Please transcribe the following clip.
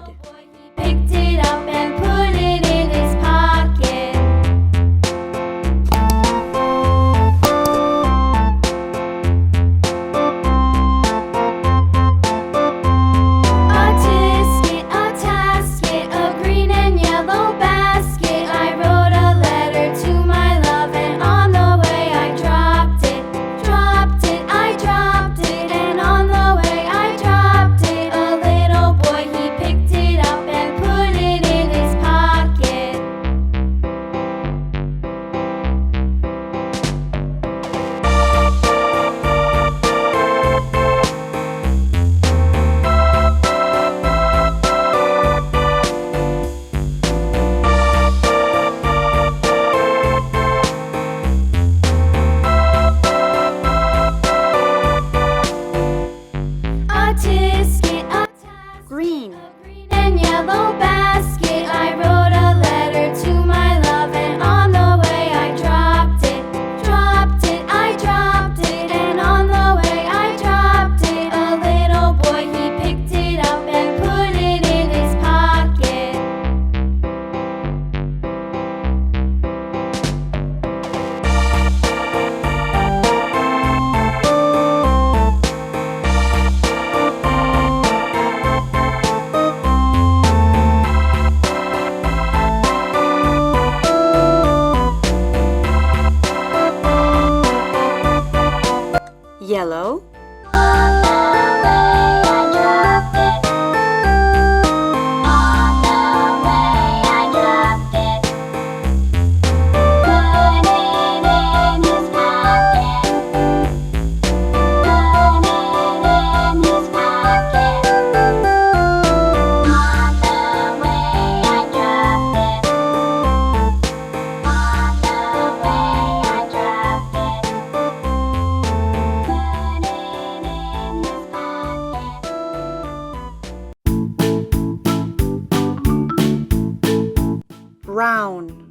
red. Picked it up and put it in his pocket. A tisket, a tasket, a green and yellow basket. I wrote a letter to my love, and on the way I dropped it. Dropped it, I dropped it, and on the way I dropped it. A little boy, he picked it up and put it in his pocket. A tisket, a tasket, Green. a green and yellow basket. I wrote a letter to my love, and on the way I dropped it. Dropped it, I dropped it, and on the way I dropped it. A little boy, he picked it up and put it in his pocket. Yellow. On the way I dropped it. On the way I dropped it. Put it in his pocket. Put it in his pocket. On the way I dropped it. On the way I dropped it. Put it in his pocket. Brown.